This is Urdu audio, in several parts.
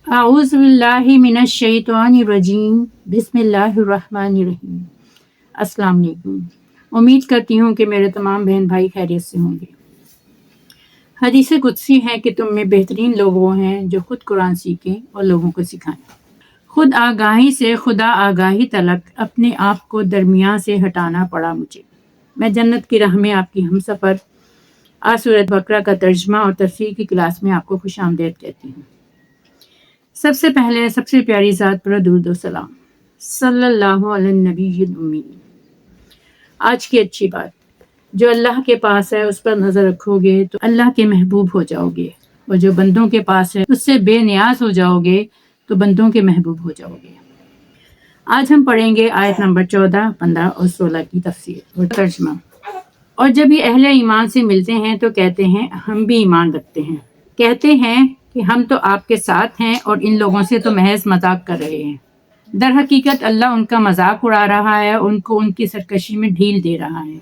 اعوذ باللہ من الشیطان الرجیم، بسم اللہ الرحمن الرحیم۔ السلام علیکم۔ امید کرتی ہوں کہ میرے تمام بہن بھائی خیریت سے ہوں گے۔ حدیث قدسی ہے کہ تم میں بہترین لوگ وہ ہیں جو خود قرآن سیکھیں اور لوگوں کو سکھائیں۔ خود آگاہی سے خدا آگاہی تلک اپنے آپ کو درمیان سے ہٹانا پڑا مجھے۔ میں جنت کی راہ میں آپ کی ہم سفر آج سورۃ بقرہ کا ترجمہ اور تفسیر کی کلاس میں آپ کو خوش آمدید کہتی ہوں۔ سب سے پہلے سب سے پیاری ذات پر درود و سلام، صلی اللہ علی النبی الامی۔ آج کی اچھی بات، جو اللہ کے پاس ہے اس پر نظر رکھو گے تو اللہ کے محبوب ہو جاؤ گے، اور جو بندوں کے پاس ہے اس سے بے نیاز ہو جاؤ گے تو بندوں کے محبوب ہو جاؤ گے۔ آج ہم پڑھیں گے آیت نمبر 14، 15 اور 16 کی تفسیر اور ترجمہ۔ اور جب یہ اہل ایمان سے ملتے ہیں تو کہتے ہیں ہم بھی ایمان رکھتے ہیں، کہتے ہیں کہ ہم تو آپ کے ساتھ ہیں اور ان لوگوں سے تو محض مذاق کر رہے ہیں۔ در حقیقت اللہ ان کا مذاق اڑا رہا ہے، ان کو ان کی سرکشی میں ڈھیل دے رہا ہے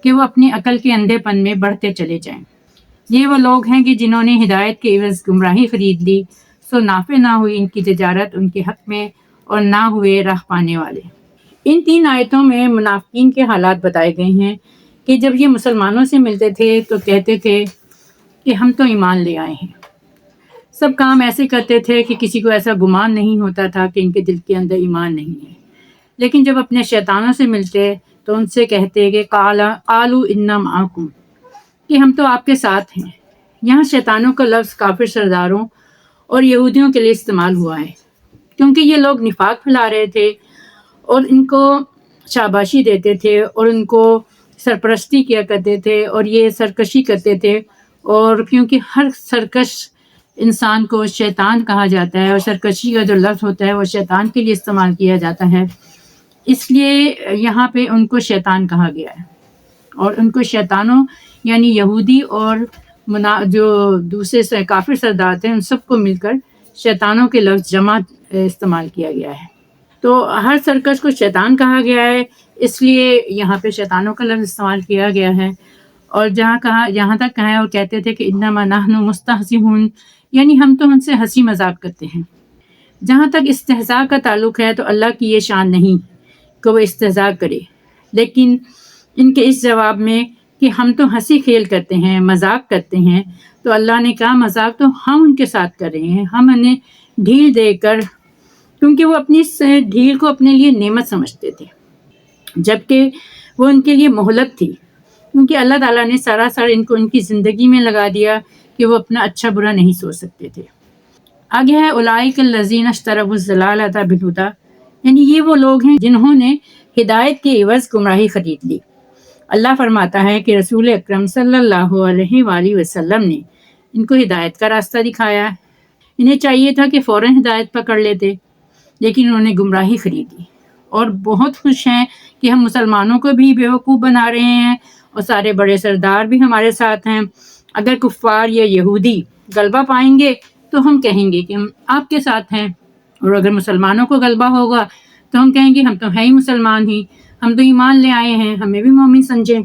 کہ وہ اپنی عقل کے اندھے پن میں بڑھتے چلے جائیں۔ یہ وہ لوگ ہیں کہ جنہوں نے ہدایت کے عوض گمراہی خرید لی، سو نافع نہ ہوئی ان کی تجارت ان کے حق میں اور نہ ہوئے راہ پانے والے۔ ان 3 آیتوں میں منافقین کے حالات بتائے گئے ہیں کہ جب یہ مسلمانوں سے ملتے تھے تو کہتے تھے کہ ہم تو ایمان لے آئے ہیں۔ سب کام ایسے کرتے تھے کہ کسی کو ایسا گمان نہیں ہوتا تھا کہ ان کے دل کے اندر ایمان نہیں ہے۔ لیکن جب اپنے شیطانوں سے ملتے تو ان سے کہتے کہ قالوا انا معکم، کہ ہم تو آپ کے ساتھ ہیں۔ یہاں شیطانوں کا لفظ کافر سرداروں اور یہودیوں کے لیے استعمال ہوا ہے، کیونکہ یہ لوگ نفاق پھیلا رہے تھے اور ان کو شاباشی دیتے تھے اور ان کو سرپرستی کیا کرتے تھے اور یہ سرکشی کرتے تھے، اور کیونکہ ہر سرکش انسان کو شیطان کہا جاتا ہے اور سرکشی کا جو لفظ ہوتا ہے وہ شیطان کے لیے استعمال کیا جاتا ہے، اس لیے یہاں پہ ان کو شیطان کہا گیا ہے۔ اور ان کو شیطانوں یعنی یہودی اور جو دوسرے کافر سردار تھے ان سب کو مل کر شیطانوں کے لفظ جمع استعمال کیا گیا ہے۔ تو ہر سرکش کو شیطان کہا گیا ہے، اس لیے یہاں پہ شیطانوں کا لفظ استعمال کیا گیا ہے۔ اور جہاں تک کہا ہے اور کہتے تھے کہ انما نحن مستہزئون، یعنی ہم تو ان سے ہنسی مذاق کرتے ہیں۔ جہاں تک استہزاء کا تعلق ہے تو اللہ کی یہ شان نہیں کہ وہ استہزاء کرے، لیکن ان کے اس جواب میں کہ ہم تو ہنسی کھیل کرتے ہیں، مذاق کرتے ہیں، تو اللہ نے کہا مذاق تو ہم ان کے ساتھ کر رہے ہیں، ہم انہیں ڈھیل دے کر، کیونکہ وہ اپنی اس ڈھیل کو اپنے لیے نعمت سمجھتے تھے، جبکہ وہ ان کے لیے مہلت تھی، کیونکہ اللہ تعالیٰ نے سراسر ان کو ان کی زندگی میں لگا دیا کہ وہ اپنا اچھا برا نہیں سوچ سکتے تھے۔ آگے ہے اولئک الذین اشتروا الضلالۃ بالہدی، یعنی یہ وہ لوگ ہیں جنہوں نے ہدایت کے عوض گمراہی خرید لی۔ اللہ فرماتا ہے کہ رسول اکرم صلی اللہ علیہ وآلہ وسلم نے ان کو ہدایت کا راستہ دکھایا ہے۔ انہیں چاہیے تھا کہ فوراً ہدایت پکڑ لیتے، لیکن انہوں نے گمراہی خریدی، اور بہت خوش ہیں کہ ہم مسلمانوں کو بھی بیوقوف بنا رہے ہیں اور سارے بڑے سردار بھی ہمارے ساتھ ہیں۔ اگر کفار یا یہودی غلبہ پائیں گے تو ہم کہیں گے کہ ہم آپ کے ساتھ ہیں، اور اگر مسلمانوں کو غلبہ ہوگا تو ہم کہیں گے ہم تو ہیں ہی مسلمان ہی، ہم تو ایمان لے آئے ہیں، ہمیں بھی مومن سمجھیں۔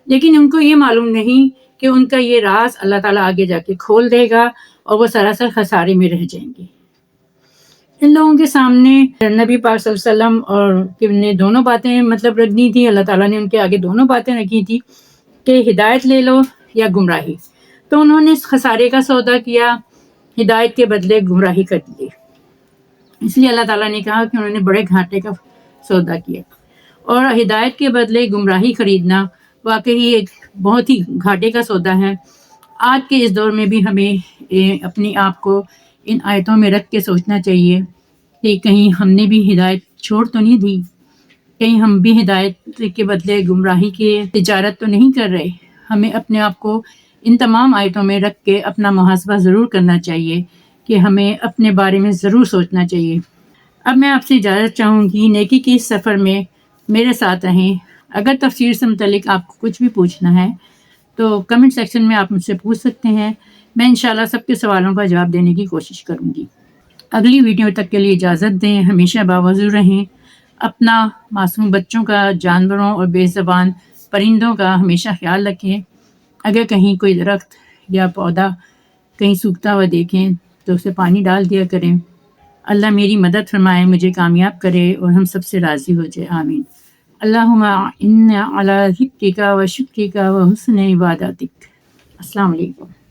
لیکن ان کو یہ معلوم نہیں کہ ان کا یہ راز اللہ تعالیٰ آگے جا کے کھول دے گا اور وہ سراسر خسارے میں رہ جائیں گے۔ ان لوگوں کے سامنے نبی پاک صلی اللہ علیہ وسلم اور نے دونوں باتیں رکھنی تھی، اللہ تعالیٰ نے ان کے آگے دونوں باتیں رکھی تھی کہ ہدایت لے لو یا گمراہی، تو انہوں نے اس خسارے کا سودا کیا، ہدایت کے بدلے گمراہی کر لی۔ اس لیے اللہ تعالیٰ نے کہا کہ انہوں نے بڑے گھاٹے کا سودا کیا، اور ہدایت کے بدلے گمراہی خریدنا واقعی ایک بہت ہی گھاٹے کا سودا ہے۔ آج کے اس دور میں بھی ہمیں اپنے آپ کو ان آیتوں میں رکھ کے سوچنا چاہیے کہ کہیں ہم نے بھی ہدایت چھوڑ تو نہیں دی، کہیں ہم بھی ہدایت کے بدلے گمراہی کی تجارت تو نہیں کر رہے۔ ہمیں اپنے آپ کو ان تمام آیتوں میں رکھ کے اپنا محاسبہ ضرور کرنا چاہیے کہ ہمیں اپنے بارے میں ضرور سوچنا چاہیے۔ اب میں آپ سے اجازت چاہوں گی، نیکی کی اس سفر میں میرے ساتھ رہیں۔ اگر تفسیر سے متعلق آپ کو کچھ بھی پوچھنا ہے تو کمنٹ سیکشن میں آپ مجھ سے پوچھ سکتے ہیں، میں انشاءاللہ سب کے سوالوں کا جواب دینے کی کوشش کروں گی۔ اگلی ویڈیو تک کے لیے اجازت دیں، ہمیشہ باوضو رہیں، اپنا، معصوم بچوں کا، جانوروں اور بے زبان پرندوں کا ہمیشہ خیال رکھیں۔ اگر کہیں کوئی درخت یا پودا کہیں سوکھتا ہوا دیکھیں تو اسے پانی ڈال دیا کریں۔ اللہ میری مدد فرمائے، مجھے کامیاب کرے اور ہم سب سے راضی ہو جائے، آمین۔ اللہم انا علی ذکرک و شکرک و حسن عبادتک۔ السلام علیکم۔